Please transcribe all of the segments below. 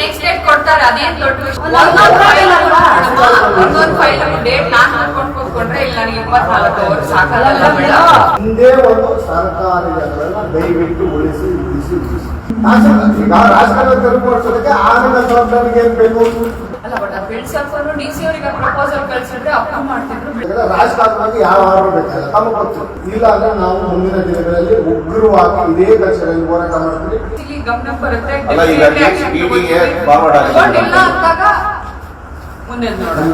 Next date ಕೊಡ್ತಾರೆ, ಅದೇನ್ ದೊಡ್ಡ ವಿಷಯ. ಒಂದೊಂದು ಫೈಲ್ ಡೇಟ್ ನಾನು ನೋಡ್ಕೊಂಡು ಕೂತ್ಕೊಂಡ್ರೆ ಇಲ್ಲ ನನಗೆ 24 ಅವರ್ ಸಾಕಲ್ಲ. ಒಂದೇ ಒಂದು ಸರ್ಕಾರಿ ಜಾಗಗಳನ್ನ ದಯವಿಟ್ಟು ಉಳಿಸಿ ಈಗ ರಾಜಕಾರಣ ತೆರವುಗೊಳಿಸೋದಕ್ಕೆ ಆಮೇಲೆ ಜವಾಬ್ದಾರಿಗೆ ಏನ್ ಬೇಕು ಅಲ್ಲ. ಬಟ್ ಬಿಲ್ಸರ್ಫರು ಡಿಸಿ ಅವರಿಗೆ ಪ್ರಪೋಸಲ್ ಕಳ್ಸಿದ್ರೆ ಅಪ್ರೂವ್ ಮಾಡ್ತಿದ್ರು. ರಾಜಕಾರಣವಾಗಿ ಯಾವ ಆರ್ಡರ್ ಬೇಕಲ್ಲ ತಮಗೆ ಗೊತ್ತು. ಇಲ್ಲ ಅಂದ್ರೆ ನಾವು ಮುಂದಿನ ದಿನಗಳಲ್ಲಿ ಉಗ್ರವಾಗಿ ಇದೇ ಕಚೇರಿಯಲ್ಲಿ ಹೋರಾಟ ಮಾಡ್ತೀವಿ. ಇಲ್ಲಿ ಗಮನ ಬರುತ್ತೆ ಅಂದಾಗ ಮುಂದೆ ನೋಡೋಣ.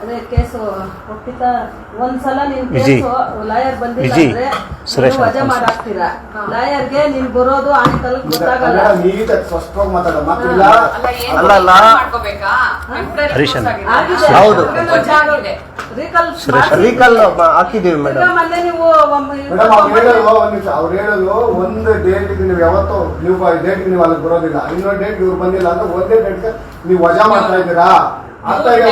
ಅದೇ ಕೇಸು ಒಪ್ಪಿತ ಒಂದ್ಸಲ ನಿನ್ ಕೇಸು ಲಾಯರ್ ಬಂದಿಲ್ಲ ಅಂದ್ರೆ ವಜಾ ಮಾಡಾಕ್ತೀರಾ. ಲಾಯರ್ಗೆ ನೀನ್ ಬರೋದು ಆನಿಕಲ್ ಗೊತ್ತಾಗಲ್ಲ. ನೀಟಾಗಿ ಸ್ಪಷ್ಟವಾಗಿ ಮಾತಾಡೋ ಮಕ್ಕಳಿಲ್ಲ. ರೀಕಲ್ ಹಾಕಿದೀವಿ ಮೇಡಮ್. ಮೊನ್ನೆ ನೀವು ಅವ್ರು ಹೇಳೋದು ಒಂದು ಡೇಟ್ಗೆ ನೀವು ಯಾವತ್ತೂ ನೀವು ಡೇಟ್ಗೆ ನೀವು ಅಲ್ಲಿಗೆ ಬರೋದಿಲ್ಲ, ಇನ್ನೊಂದು ಡೇಟ್ ಇವ್ರು ಬಂದಿಲ್ಲ ಅಂದ್ರೆ ಒಂದೇ ಡೇಟ್ಗೆ ನೀವು ವಜಾ ಮಾಡ್ತಾ ಇದ್ದೀರಾ. ಅರ್ಥ ಈಗ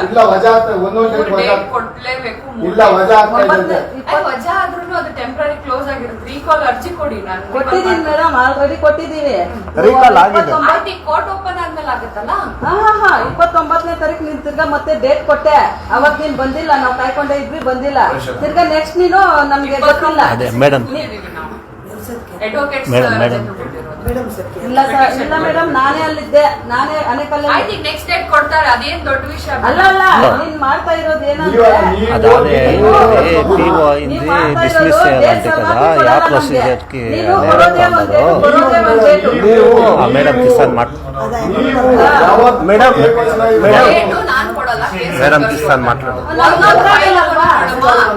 ಇಲ್ಲ ವಜಾ ಆಗ್ತಾ ಒಂದೊಂದು ಡೇಟ್ ವಜಾ ಕೊಡ್ಲೇಬೇಕು. ಇಲ್ಲ ವಜಾ ಆಗ್ತಾ ಇದೆ. ವಜಾ ಆದ್ರೂ ಅದು ಟೆಂಪರರಿ ಕ್ಲೋಸ್ ಆಗಿರುತ್ತೆ. ರೀಕಾಲ್ ಅರ್ಜಿ ಕೊಡಿ. ನಾನು ಕೊಟ್ಟಿದ್ದೀನಿ ಮೇಡಮ್, ಆಲ್ರೆಡಿ ಕೊಟ್ಟಿದ್ದೀವಿ. ರೀಕಾಲ್ ಆಗಿದೆ. ಕೋರ್ಟ್ ಓಪನ್ ಆದ್ಮೇಲೆ ಆಗುತ್ತಲ್ಲ. 29ನೇ ತಾರೀಕು ನೀನ್ ತಿರ್ಗಾ ಮತ್ತೆ ಡೇಟ್ ಕೊಟ್ಟೆ. ಅವಾಗ ನೀನ್ ಬಂದಿಲ್ಲ, ನಾವು ಕಾಯ್ಕೊಂಡೇ ಇದ್ವಿ, ಬಂದಿಲ್ಲ. ತಿರ್ಗಾ ನೆಕ್ಸ್ಟ್ ನೀನು ನಮ್ಗೆ ಗೊತ್ತಿಲ್ಲ. ಮೇಡಮ್ ಇಲ್ಲ ಸರ್, ಇಲ್ಲ ಮೇಡಮ್, ನಾನೇ ಅಲ್ಲಿದ್ದೆ, ನಾನೇ ಅನೇಕಲ್ಲ. ನೆಕ್ಸ್ಟ್ ಡೇಟ್ ಕೊಡ್ತಾರೆ, ಅದೇನ್ ದೊಡ್ಡ ವಿಷಯ ಅಲ್ಲ. ನೀನ್ ಮಾಡ್ತಾ ಇರೋದು ಏನಂದ್ರೆ ಮೇಡಮ್ ಕಿಸಾನ್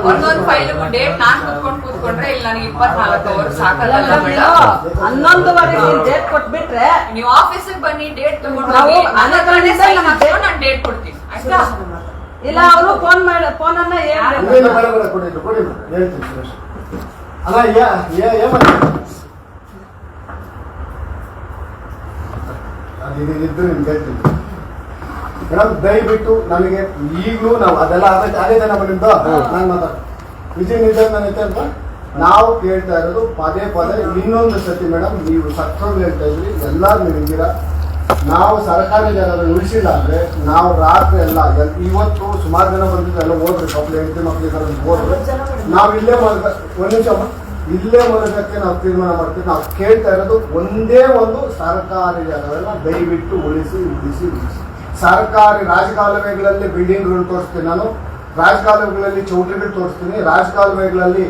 ಒಂದೊಂದು ಫೈಲ್ ಡೇಟ್ ನಾನ್ ಕೂತ್ಕೊಂಡು ಕೂತ್ಕೊಂಡ್ರೆ ಇಲ್ಲ ನನಗೆ 24 ಅವರ್ ಸಾಕಲ್ಲ. 11:30 ಡೇಟ್ ಕೊಟ್ಬಿಟ್ರೆ ನೀವು ಆಫೀಸಿಗೆ ಬನ್ನಿ, ಡೇಟ್ ತಗೊಂಡು ನಾನು ಡೇಟ್ ಕೊಡ್ತೀನಿ ಅಷ್ಟೇ. ಇಲ್ಲ ಅವರು ಫೋನ್ ಮಾಡಿ ಫೋನನ್ನ ಮೇಡಮ್ ದಯವಿಟ್ಟು ನನಗೆ ಈಗಲೂ ನಾವು ಅದೆಲ್ಲ ಆಗೈತೆ ನಮ್ಮ ನಿಮ್ದು ನಾನು ಮಾತಾಡ ವಿಜಯ್ ನಿಜ ಅಂತ ನಾವು ಕೇಳ್ತಾ ಇರೋದು ಪದೇ ಇನ್ನೊಂದು ಸತಿ ಮೇಡಮ್, ನೀವು ಸಕ್ರಮ್ ಹೇಳ್ತಾ ಇದ್ರಿ, ಎಲ್ಲಾರು ನೀವಿದ್ದೀರಾ. ನಾವು ಸರ್ಕಾರಿ ಜಾಗದಲ್ಲಿ ಉಳಿಸಿಲ್ಲ ಅಂದ್ರೆ ನಾವು ರಾತ್ರಿ ಎಲ್ಲ ಇವತ್ತು ಸುಮಾರು ಜನ ಬಂದಿದ್ದು ಎಲ್ಲ ಹೋದ್ರೆ ಹೆಂಡತಿ ಮಕ್ಕಳಿಗೆ ಹೋದ್ರೆ ನಾವು ಇಲ್ಲೇ ಒಂದ್ ನಿಮಿಷ ಇಲ್ಲೇ ಮೂಲಕಕ್ಕೆ ನಾವು ತೀರ್ಮಾನ ಮಾಡ್ತೀವಿ. ನಾವು ಕೇಳ್ತಾ ಇರೋದು ಒಂದೇ ಒಂದು ಸರ್ಕಾರಿ ಜಾಗಗಳನ್ನ ದಯವಿಟ್ಟು ಉಳಿಸಿ. ಸರ್ಕಾರಿ ರಾಜಕಾಲುವೆಗಳಲ್ಲಿ ಬಿಲ್ಡಿಂಗ್ಗಳು ತೋರಿಸ್ತೀನಿ ನಾನು, ರಾಜಕಾಲುವೆಗಳಲ್ಲಿ ಚೌಟ್ರಿಗಳು ತೋರಿಸ್ತೀನಿ, ರಾಜಕಾಲುವೆಗಳಲ್ಲಿ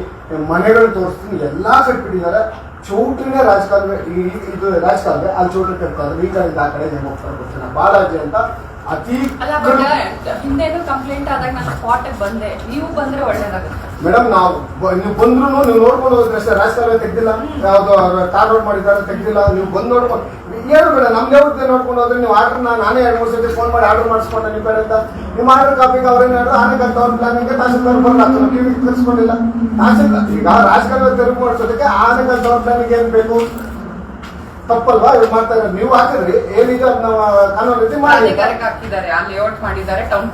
ಮನೆಗಳು ತೋರಿಸ್ತೀನಿ. ಎಲ್ಲಾ ಕಟ್ಬಿಟ್ಟಿದ್ದಾರೆ. ಚೌಟ್ರಿನೇ ರಾಜಕಾಲುವೆ, ಇದು ರಾಜಕಾಲುವೆ, ಅಲ್ಲಿ ಚೌಟ್ರಿ ಕಟ್ತಾರೆ. ಈ ಕಡೆ ಆ ಕಡೆ ಹೋಗ್ತಾರೆ ಗೊತ್ತಿಲ್ಲ. ಬಾಲಾಜಿ ಅಂತ ಅತಿ ಹಿಂದೇನು ಕಂಪ್ಲೇಂಟ್ ಆದಾಗ ನಾನು ಸ್ಪಾಟ್ ಬಂದೆ, ನೀವು ಬಂದ್ರೆ ಒಳ್ಳೇದಾಗುತ್ತೆ ಮೇಡಮ್. ನೀವು ಬಂದ್ರು ನೀವು ನೋಡ್ಕೊಂಡು ಹೋದ್ರೆ ಅಷ್ಟೇ. ರಾಜಕಾಲುವೆ ತೆಗ್ದಿಲ್ಲ, ಯಾವ್ದು ಕಾರ್ ರೋಡ್ ಮಾಡಿದ್ದಾರೆ ತೆಗ್ದಿಲ್ಲ, ನೀವು ಬಂದು ನೋಡ್ಕೊಂಡು ಏನು ಬೇಡ. ನಮ್ಗೆ ಯಾವ್ದು ನೋಡ್ಕೊಂಡು ಹೋದ್ರೆ ನೀವು ಆರ್ಡರ್ ನಾನೇ 2-3 ಸತಿ ಫೋನ್ ಮಾಡಿ ಆರ್ಡರ್ ಮಾಡಿಸ್ಕೊಂಡೆ ನಿಮ್ಮ ಕಡೆ ಅಂತ. ನಿಮ್ಮ ಆರ್ಡರ್ ಕಾಪಿಗೆ ಅವ್ರೇನು ಹೇಳಿದ್ರು ಆನೆಕಂತ ಅವ್ರ ಪ್ಲಾನಿಂಗ್ ತಹಸೀಲ್ದಾರ್ ಬರಲ್ಲ, ಟಿವಿ ತರಿಸ್ಕೊಂಡಿಲ್ಲ. ತಹಸೀಲ್ದಾರ್ ಈಗ ರಾಜಕಾಲುವೆ ತೆರವುಗೊಳಿಸೋದಕ್ಕೆ ಆನೆಕಂತ ಅವ್ರ ಪ್ಲಾನಿಂಗ್ ಏನ್ ಬೇಕು? ತಪ್ಪಲ್ವಾ ಇವ್ರು ಮಾಡ್ತಾ ಇರೋದು? ನೀವು ಹಾಕಿದ್ರಿ ಏನಿದೆ ಅದನ್ನ ಕಾನೂನು ರೀತಿ ಮಾಡಿ ಟೌನ್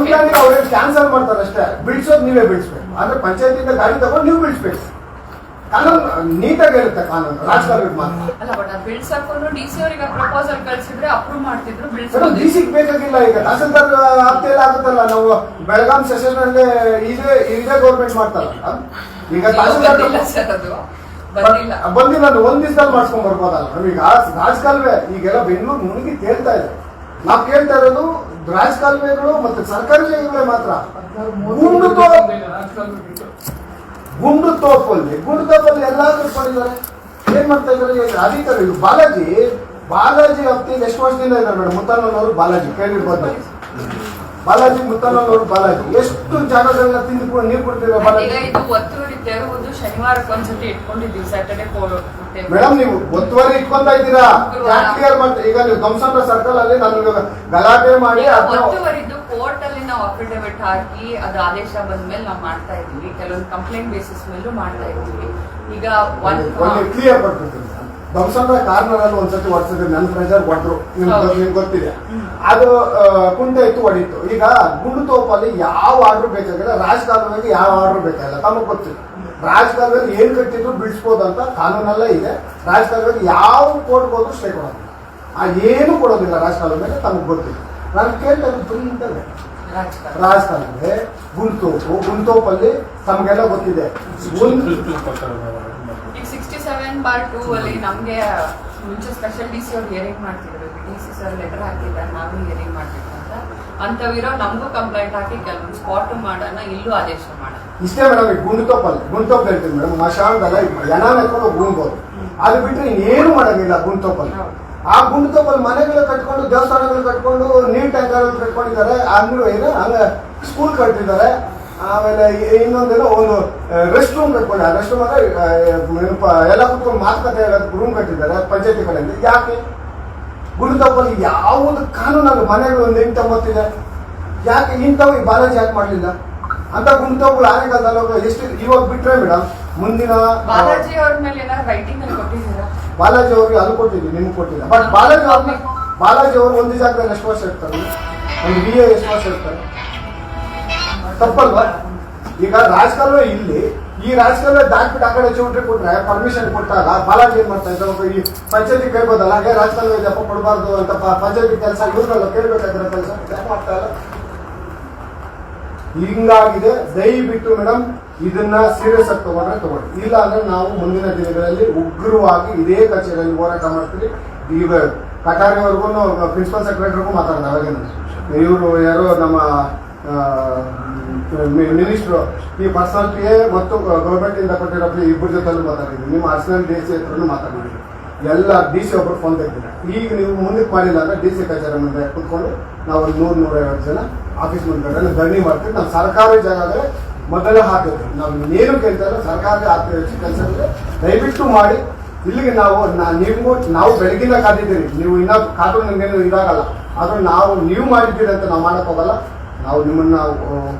ಪ್ಲಾನಿಂಗ್ ಅವ್ರೇನು ಕ್ಯಾನ್ಸಲ್ ಮಾಡ್ತಾರೆ ಅಷ್ಟೇ. ಬಿಡಿಸೋದು ನೀವೇ ಬಿಡಿಸ್ಬೇಕು. ಆದ್ರೆ ಪಂಚಾಯತಿಂದ ಗಾಡಿ ತಗೊಂಡು ನೀವು ಬಿಡಿಸ್ಬೇಕು. ಕಾನೂನು ನೀಟಾಗಿ ಇರುತ್ತೆ ಕಾನೂನು. ರಾಜಕಾರಣ ಮಾತ್ರ ಡಿಸಿ ಅವರಿಗೆ ಪ್ರಪೋಸಲ್ ಕಳ್ಸಿದ್ರೆ ಅಪ್ರೂವ್ ಮಾಡ್ತಿದ್ರು. ಡಿಸಿಗೆ ಬೇಕಾಗಿಲ್ಲ. ಈಗ ತಹಸೀಲ್ದಾರ್ ಹತ್ತಿಯಲ್ಲಿ ಆಗುತ್ತಲ್ಲ. ನಾವು ಬೆಳಗಾಂ ಸೆಷನ್ ಅಲ್ಲಿ ಇದೇ ಗೌರ್ಮೆಂಟ್ ಮಾಡ್ತಾರಲ್ಲ. ಈಗ ತಹಸೀಲ್ದಾರ್ ಬಂದಿಲ್ಲ, ಒಂದ್ ದಿವಸದಲ್ಲಿ ಮಾಡ್ಸ್ಕೊಂಡ್ ಬರ್ಬೋದಲ್ಲ. ನಮೀಗ ರಾಜಕಾಲುವೆ ಈಗೆಲ್ಲ ಬೆಂಗಳೂರು ಮುಳುಗಿ ತೇಲ್ತಾ ಇದೆ. ನಾವ್ ಕೇಳ್ತಾ ಇರೋದು ರಾಜಕಾಲುವೆಗಳು ಮತ್ತೆ ಸರ್ಕಾರಿ ಜಾಗಗಳೇ ಮಾತ್ರ. ಗುಂಡು ತೋಪಲ್ಲಿ ಎಲ್ಲಾ ಕಟ್ಕೊಂಡಿದ್ದಾರೆ. ಏನ್ ಮಾಡ್ತಾ ಇದ್ದಾರೆ ಅಧಿಕಾರಿ? ಬಾಲಾಜಿ ಹತ್ತಿಗೆ ಎಷ್ಟು ವರ್ಷದಿಂದ ಇದ್ದಾರೆ ಮೇಡಮ್? ಮುತ್ತಣ್ಣನವರು ಬಾಲಾಜಿ ಕೇಳಿರ್ಬೋದು. ಬಾಲಾಜಿ ಮುತ್ತಣ್ಣನವರು ಬಾಲಾಜಿ ಎಷ್ಟು ಜಾಗಗಳನ್ನ ತಿಂದು ನೀರು ಕೊಡ್ತಿರೋ ಶನಿವಾರಕ್ಕೆ ಒಂದ್ಸತಿ ಇಟ್ಕೊಂಡಿದ್ದೀವಿ. ಸ್ಯಾಟರ್ಡೆ ಮೇಡಮ್ ನೀವು ಒತ್ತುವರಿ ಇಟ್ಕೊಂತಾ ಇದ್ದೀರಾ. ಈಗ ನೀವು ಧ್ವಂಸಂದ್ರ ಸರ್ಕಲ್ ಅಲ್ಲಿ ನಾನು ಗಲಾಟೆ ಮಾಡಿ ಒತ್ತುವರಿದ್ದು ಕೋರ್ಟ್ ಅಲ್ಲಿ ನಾವು ಅಫಿಡವಿಟ್ ಹಾಕಿ ಅದು ಆದೇಶ ಬಂದ್ಮೇಲೆ ನಾವು ಮಾಡ್ತಾ ಇದೀವಿ. ಕೆಲವೊಂದು ಕಂಪ್ಲೇಂಟ್ ಬೇಸಿಸ್ ಮೇಲೂ ಮಾಡ್ತಾ ಇದೀವಿ. ಈಗ ಕ್ಲಿಯರ್ ಮಾಡ್ಕೊಡ್ತೀನಿ. ಧ್ವಂಸಂದ್ರ ಕಾರ್ನರ್ ಅಲ್ಲಿ ಒಂದ್ಸತಿ ಹೊಡ್ಸಿದ್ರೆ ನನ್ನ ಪ್ರೆಷರ್ ಹೊಡೆದ್ರು, ನಿಮ್ಗೆ ಗೊತ್ತಿದೆ. ಅದು ಕುಂಟೆ ಇತ್ತು ಹೊಡಿತು. ಈಗ ಗುಂಡು ತೋಪಲ್ಲಿ ಯಾವ ಆರ್ಡರ್ ಬೇಕಾಗಿಲ್ಲ, ರಾಜಕಾಲುವೆಗೆ ಯಾವ ಆರ್ಡರ್ ಬೇಕಾಗಿಲ್ಲ, ತಮಗೆ ಗೊತ್ತಿಲ್ಲ. ರಾಜಕಾಲದಲ್ಲಿ ಏನ್ ಕಟ್ಟಿದ್ರು ಬಿಡಿಸ್ಬೋದು ಅಂತ ಕಾನೂನೆಲ್ಲ ಇದೆ. ರಾಜಕಾಲದಲ್ಲಿ ಯಾವ ಕೋರ್ಟ್ಗೆ ಹೋದ್ರು ಸ್ಟೇ ಕೊಡೋದಿಲ್ಲ, ಏನು ಕೊಡೋದಿಲ್ಲ ರಾಜಕಾಲದ ಮೇಲೆ ತಮಗೆ ಗೊತ್ತಿಲ್ಲ. ನಾನು ಕೇಳ್ತಾ ಇರೋದು ಬರೀ ಇಂಥದ್ದೇ ರಾಜಕಾಲದಲ್ಲಿ ಗುಂತೋಪಲ್ಲಿ ತಮಗೆಲ್ಲ ಗೊತ್ತಿದೆ. ಈಗ 67/2 ಅಲ್ಲಿ ನಮ್ಗೆ ಮುಂಚೆ ಸ್ಪೆಷಲ್ ಡಿ ಸಿ ಅವ್ರು ಹಿಯರಿಂಗ್ ಮಾಡ್ತಿದ್ರು, ಡಿ ಸಿ ಸರ್ ಲೆಟರ್ ಹಾಕಿದ್ದಾರೆ ನಾವು ಹಿಯರಿಂಗ್ ಮಾಡ್ತಿದ್ರು ಅಂತ. ಅಂತವಿರೋ ನಮಗೂ ಕಂಪ್ಲೇಂಟ್ ಹಾಕಿ ಕೆಲವೊಂದು ಸ್ಪಾಟ್ ಮಾಡೋಣ, ಇಲ್ಲೂ ಆದೇಶ ಮಾಡೋಣ. ಇಷ್ಟೇ ಮೇಡಮ್. ಈಗ ಗುಂಟೋಪ್ ಹೇಳ್ತೀನಿ ಮೇಡಮ್, ಮಶಾನದಲ್ಲ ಎನಾನ ಎತ್ಕೊಂಡು ಗುಣ್ಬೋದು. ಅದು ಬಿಟ್ಟರೆ ಇನ್ನೇನು ಮಾಡೋಂಗಿಲ್ಲ ಗುಂಟೋಪಲ್ಲಿ. ಆ ಗುಂಟೋಪಲ್ಲಿ ಮನೆಗಳು ಕಟ್ಕೊಂಡು, ದೇವಸ್ಥಾನಗಳು ಕಟ್ಕೊಂಡು, ನೀರ್ ಟ್ಯಾಂಕರ್ಗಳು ಕಟ್ಕೊಂಡಿದ್ದಾರೆ, ಅಂದ್ರು ಏನು ಹಂಗ ಸ್ಕೂಲ್ ಕಟ್ಟಿದ್ದಾರೆ. ಆಮೇಲೆ ಇನ್ನೊಂದೇನೋ ಒಂದು ರೆಸ್ಟ್ ರೂಮ್ ಕಟ್ಕೊಂಡಿದ್ದಾರೆ. ರೆಸ್ಟ್ ರೂಮ್ ಅಂದ್ರೆ ಎಲ್ಲ ಕುತ್ಕೊಂಡು ಮಾತುಕತೆ ರೂಮ್ ಕಟ್ಟಿದ್ದಾರೆ ಪಂಚಾಯತಿ ಕಡೆಯಿಂದ. ಯಾಕೆ ಗುಂಟೋಪಲ್ಲಿ ಯಾವುದು ಕಾನೂನಾಗ ಮನೆಗಳು ಒಂದು 8-9 ಇದೆ, ಯಾಕೆ ಇಂಥವು ಈ ಬಾಲಾಜಿ ಯಾಕೆ ಮಾಡಲಿಲ್ಲ ಅಂತ ಗುಂಟೋಪಗಳು ಆನೆಗಾಲದಲ್ಲಿ ಎಷ್ಟು ಇವಾಗ ಬಿಟ್ರೆ ಮೇಡಮ್ ಮುಂದಿನ ಬಾಲಾಜಿ ಅವ್ರ ಮೇಲೆ ಏನಾದ್ರು ರೈಟಿಂಗ್ ಅಲ್ಲಿ ಕೊಟ್ಟಿದ್ದೀರಾ? ಬಾಲಾಜಿ ಅವ್ರಿಗೆ ಅದು ಕೊಟ್ಟಿದ್ವಿ, ನಿಮ್ಗೆ ಕೊಟ್ಟಿಲ್ಲ. ಬಟ್ ಬಾಲಾಜಿ ಅವರು ಒಂದು ಜಾಗದಲ್ಲಿ ಎಷ್ಟು ವರ್ಷ ಇರ್ತಾರೆ, ಒಂದು BA ಎಷ್ಟು ವರ್ಷ ಇರ್ತಾರೆ, ತಪ್ಪಲ್ವಾ? ಈಗ ರಾಜಕಾಲ ಇಲ್ಲಿ ಈ ರಾಜಕಾಲ ದಾಟ್ಬಿಟ್ಟು ಆ ಕಡೆ ಚೌಟ್ರಿ ಕೊಟ್ರೆ ಪರ್ಮಿಷನ್ ಕೊಟ್ಟಾಗ ಬಾಲಾಜಿ ಏನ್ ಮಾಡ್ತಾ ಇದ್ದಾರೆ, ಈ ಪಂಚಾಯತಿ ಕೇಳ್ಬೋದಲ್ಲ, ಹಾಗೆ ರಾಜಕಾಲ ಇದೆಯಪ್ಪ ಕೊಡಬಾರ್ದು ಅಂತ ಪಂಚಾಯತಿ ಕೆಲಸ ಇವ್ರನ್ನೆಲ್ಲ ಕೇಳ್ಬೇಕಾಗಿರೋ ಕೆಲಸ ಯಾಕೆ ಮಾಡ್ತಾ ಇಲ್ಲ? ಹಿಂಗಾಗಿದೆ. ದಯವಿಟ್ಟು ಮೇಡಮ್ ಇದನ್ನ ಸೀರಿಯಸ್ ಆಗಿ ತಗೊಂಡ್ರೆ ಇಲ್ಲ ಅಂದ್ರೆ ನಾವು ಮುಂದಿನ ದಿನಗಳಲ್ಲಿ ಉಗ್ರವಾಗಿ ಇದೇ ಕಚೇರಿಯಲ್ಲಿ ಹೋರಾಟ ಮಾಡ್ತೀವಿ. ಈಗ ಕಟಾರಿವರೆಗೂ ಪ್ರಿನ್ಸಿಪಲ್ ಸೆಕ್ರೆಟರಿಗೂ ಮಾತಾಡೋಣ. ಅವಾಗೇನ ಇವರು ಯಾರೋ ನಮ್ಮ ಮಿನಿಸ್ಟ್ರು ಈ ಪರ್ಸನಲ್ PA ಮತ್ತು ಗೌರ್ಮೆಂಟ್ ಇಂದ ಕೊಟ್ಟಿರೋ ಇಬ್ಬರ ಜೊತೆಲ್ಲೂ ಮಾತಾಡಿದ್ವಿ. ನಿಮ್ಮ ಅರ್ಸನಲ್ DC ಹತ್ರನೂ ಮಾತಾಡಿದ್ವಿ. ಎಲ್ಲ DC ಒಬ್ಬರು ಫೋನ್ ತೆಗ್ದಿಲ್ಲ. ಈಗ ನೀವು ಮುಂದಕ್ಕೆ ಮಾಡಿಲ್ಲ ಅಂದ್ರೆ DC ಕಚೇರಿ ಮುಂದೆ ಕುತ್ಕೊಂಡು ನಾವು ಒಂದು 100-150 ಜನ ಆಫೀಸ್ ಮುಂದೆ ಧರಣಿ ಮಾಡ್ತೀವಿ. ನಾವು ಸರ್ಕಾರಿ ಜಾಗಗಳೇ ಮೊದಲೇ ಹಾಕಿದ್ವಿ. ನಾವು ಇನ್ನೇನು ಕೇಳ್ತಾ ಇಲ್ಲ, ಸರ್ಕಾರಿ ಕೆಲಸ ದಯವಿಟ್ಟು ಮಾಡಿ. ಇಲ್ಲಿಗೆ ನಾವು ಬೆಳಗಿನ ಕಾದಿದ್ದೀರಿ, ನೀವು ಇನ್ನೂ ಕಾದು ನಮಗೇನು ಇದಾಗಲ್ಲ. ಆದ್ರೂ ನೀವು ಮಾಡಿದ್ದೀರಿ ಅಂತ ನಾವು ಮಾಡಕ್ ಹೋಗಲ್ಲ. ನಾವು ನಿಮ್ಮನ್ನ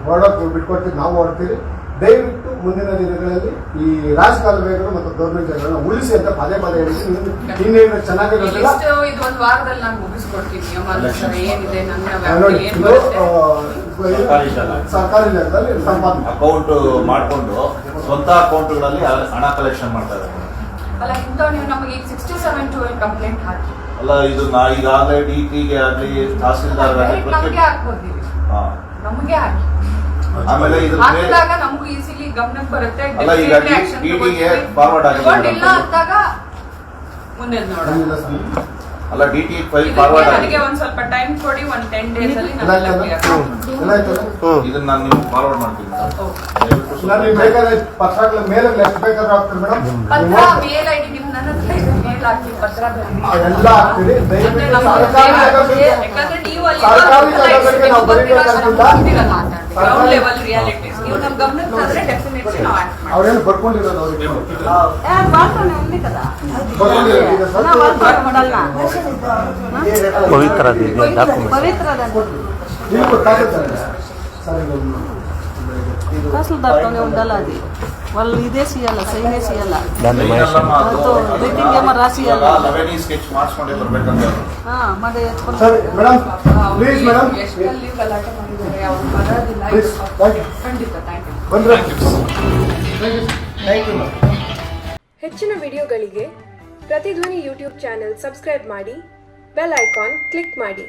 ಹೊರಡೋಕೆ ಬಿಟ್ಕೊಡ್ತೀವಿ, ನಾವು ಹೊರಡ್ತೀವಿ. ದಯವಿಟ್ಟು ಮುಂದಿನ ದಿನಗಳಲ್ಲಿ ಈ ರಾಜಕಾಲುವೆಗಳು ಮತ್ತು ಗೌರ್ಮೆಂಟ್ ಜಾಗಗಳನ್ನ ಉಳಿಸಿ ಅಂತ ಪದೇ ಹೇಳಿದ್ದೀನಿ. ಇನ್ನೇನು ಚೆನ್ನಾಗಿರೋದಿಲ್ಲ. ಇದೊಂದು ವಾರದಲ್ಲಿ ನಾನು ಮುಗಿಸ್ಕೊಡ್ತೀನಿ. ಏನಿದೆ ಸರ್ಕಾರಿ ಜಾಗದಲ್ಲಿ ಸಂಪಾದನೆ ಅಕೌಂಟ್ ಮಾಡಿಕೊಂಡು ಸ್ವಂತ ಅಕೌಂಟ್ಗಳಲ್ಲಿ ಹಣ ಕಲೆಕ್ಷನ್ ಮಾಡ್ತಾರೆ. ಅಲ್ಲ ಇಂಥವ್ ನೀವು ನಮಗೆ ಈಗ 67/2 ಕಂಪ್ಲೇಂಟ್ ಹಾಕಿ ಅಲ್ಲ ಇದು ಈಗಾಗಲೇ DTಗೆ ಆಗಲಿ ತಹಸೀಲ್ದಾರ್ ನಮಗೆ ಹಾಕ್ಬೋದಿವಿ, ನಮಗೆ ಹಾಕಿ ಆಮೇಲೆ ಹಾಕಿದಾಗ ನಮಗೂ ಈಸಿಲಿ ಗಮನಕ್ಕೆ ಬರುತ್ತೆ. ಅಲ್ಲ ಈಗ DTಗೆ ಫಾರ್ವರ್ಡ್ ಆಗಿದೆ ಅಂದಾಗ ಮುಂದೆ ನೋಡೋಣ. ಅಲ್ಲ DT ಫೈಲ್ ಫಾರ್ವರ್ಡ್ ಆಗಿದೆ. ನನಗೆ ಒಂದ್ ಸ್ವಲ್ಪ ಟೈಮ್ ಕೊಡಿ, ಒಂದು 10 days ಅಲ್ಲಿ ಇದನ್ನ ನಾನು ನೀವು ಫಾರ್ವರ್ಡ್ ಮಾಡ್ತೀನಿ. ನಾನು ಬೇಕಾದ್ರೆ ಪತ್ರಗಳ ಮೇಲೆ ಎಷ್ಟು ಬೇಕಾದ್ರೂ ಆಗ್ತದೆ ಮೇಡಮ್. ಪತ್ರ ಮೇಲ್ ID ನಿಮ್ಮ ನನ್ನ ಹತ್ರ ಇದೆ, ಮೇಲ್ ಹಾಕಿ ಪತ್ರ ಬರೀರಿ ಎಲ್ಲ ಆಗ್ತೀರಿ. ದಯವಿಟ್ಟು ಸರ್ಕಾರಿ ಯಾಕಂದ್ರೆ ನೀವು ಅಲ್ಲಿ ಸರ್ಕಾರಿ ಜಾಗಗಳಿಗೆ ನಾವು ಬರೀಬೇಕಾಗಿಲ್ಲ. ಗ್ರೌಂಡ್ ಲೆವೆಲ್ ರಿಯಾಲಿಟೀಸ್ ನೀವು ನಮ್ಮ ಗಮನಕ್ಕೆ ತಂದ್ರೆ ಡೆಫಿನೆಟ್ಲಿ ನಾವು ಆಕ್ಟ್ ಮಾಡ್ತೀವಿ. ಅವ್ರೇನು ಬರ್ಕೊಂಡಿರೋದು ಅವ್ರಿಗೆ ఉంది కదా తహసీల్దార్తోనే ఉండాలి. అది వాళ్ళు ఇదే చేయాలి, సైనే చేయాలి, రేటింగ్ ఏమో రాసి ಸ್ಕೆಚ್ ಮಾಡಿಸ್ಕೊಂಡೆ ಬರ್ಬೇಕಂತ. మరి ಪ್ಲೀಸ್ ಮೇಡಮ್ ಎಷ್ಟಲ್ಲಿ ಗಲಾಟೆ ಮಾಡಿದ್ದಾರೆ, ಅವ್ರು ಬರೋದಿಲ್ಲ. ಖಂಡಿತ ಥ್ಯಾಂಕ್ ಯು. ಹೆಚ್ಚಿನ ವಿಡಿಯೋಗಳಿಗೆ ಪ್ರತಿಧ್ವನಿ ಯೂಟ್ಯೂಬ್ ಚಾನೆಲ್ ಸಬ್ಸ್ಕ್ರೈಬ್ ಮಾಡಿ, ಬೆಲ್ ಐಕಾನ್ ಕ್ಲಿಕ್ ಮಾಡಿ.